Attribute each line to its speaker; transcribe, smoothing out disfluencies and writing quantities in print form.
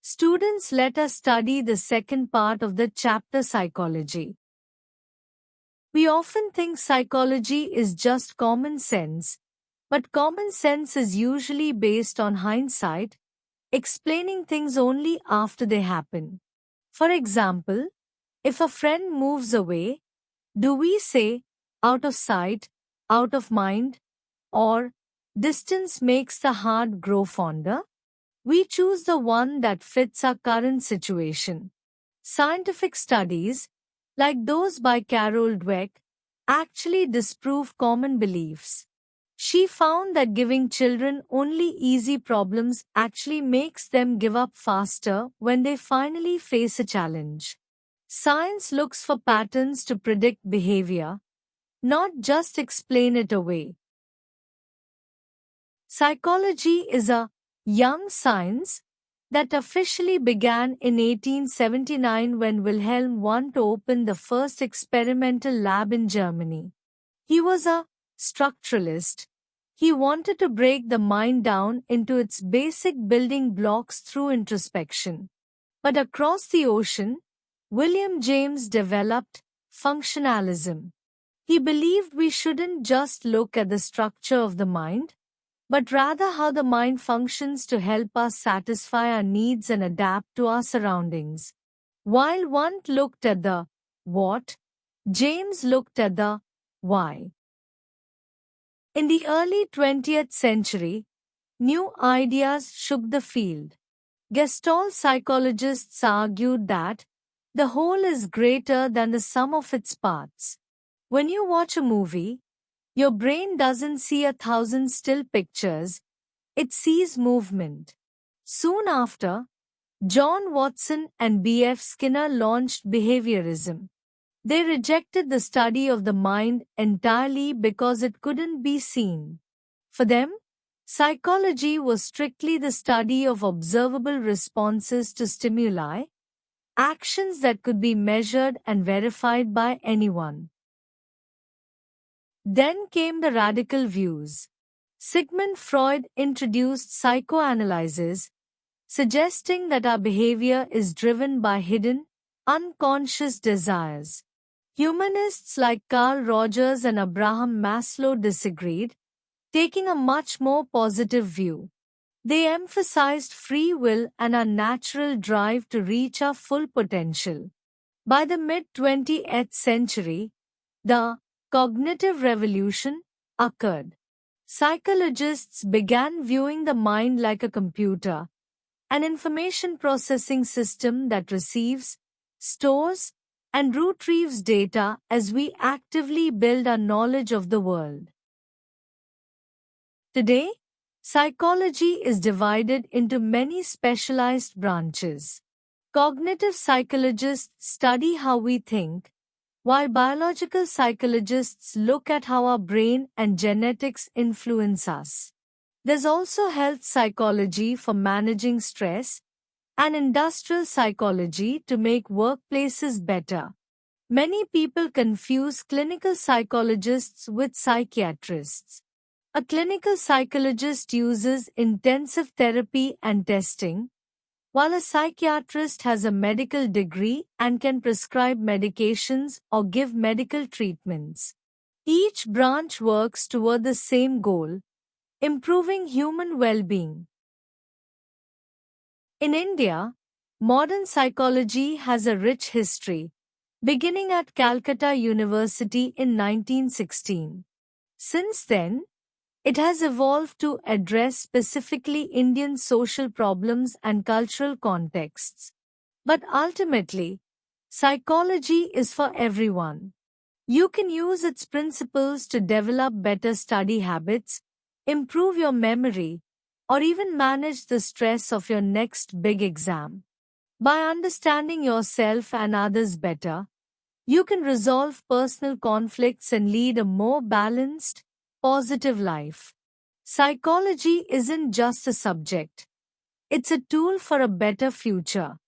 Speaker 1: Students, let us study the second part of the chapter Psychology. We often think psychology is just common sense, but common sense is usually based on hindsight, explaining things only after they happen. For example, if a friend moves away, do we say, out of sight, out of mind, or distance makes the heart grow fonder? We choose the one that fits our current situation. Scientific studies, like those by Carol Dweck, actually disprove common beliefs. She found that giving children only easy problems actually makes them give up faster when they finally face a challenge. Science looks for patterns to predict behavior, not just explain it away. Psychology is a young science that officially began in 1879 when Wilhelm Wundt opened the first experimental lab in Germany. He was a structuralist. He wanted to break the mind down into its basic building blocks through introspection. But across the ocean, William James developed functionalism. He believed we shouldn't just look at the structure of the mind, but rather how the mind functions to help us satisfy our needs and adapt to our surroundings. While Wundt looked at the what, James looked at the why. In the early 20th century, new ideas shook the field. Gestalt psychologists argued that the whole is greater than the sum of its parts. When you watch a movie, your brain doesn't see 1,000 still pictures, it sees movement. Soon after, John Watson and B.F. Skinner launched behaviorism. They rejected the study of the mind entirely because it couldn't be seen. For them, psychology was strictly the study of observable responses to stimuli, actions that could be measured and verified by anyone. Then came the radical views. Sigmund Freud introduced psychoanalysis, suggesting that our behavior is driven by hidden, unconscious desires. Humanists like Carl Rogers and Abraham Maslow disagreed, taking a much more positive view. They emphasized free will and our natural drive to reach our full potential. By the mid-20th century, the cognitive revolution occurred. Psychologists began viewing the mind like a computer, an information processing system that receives, stores, and retrieves data as we actively build our knowledge of the world. Today, psychology is divided into many specialized branches. Cognitive psychologists study how we think, while biological psychologists look at how our brain and genetics influence us. There's also health psychology for managing stress and industrial psychology to make workplaces better. Many people confuse clinical psychologists with psychiatrists. A clinical psychologist uses intensive therapy and testing, while a psychiatrist has a medical degree and can prescribe medications or give medical treatments. Each branch works toward the same goal: improving human well-being. In India, modern psychology has a rich history, beginning at Calcutta University in 1916. Since then, it has evolved to address specifically Indian social problems and cultural contexts. But ultimately, psychology is for everyone. You can use its principles to develop better study habits, improve your memory, or even manage the stress of your next big exam. By understanding yourself and others better, you can resolve personal conflicts and lead a more balanced, positive life. Psychology isn't just a subject. It's a tool for a better future.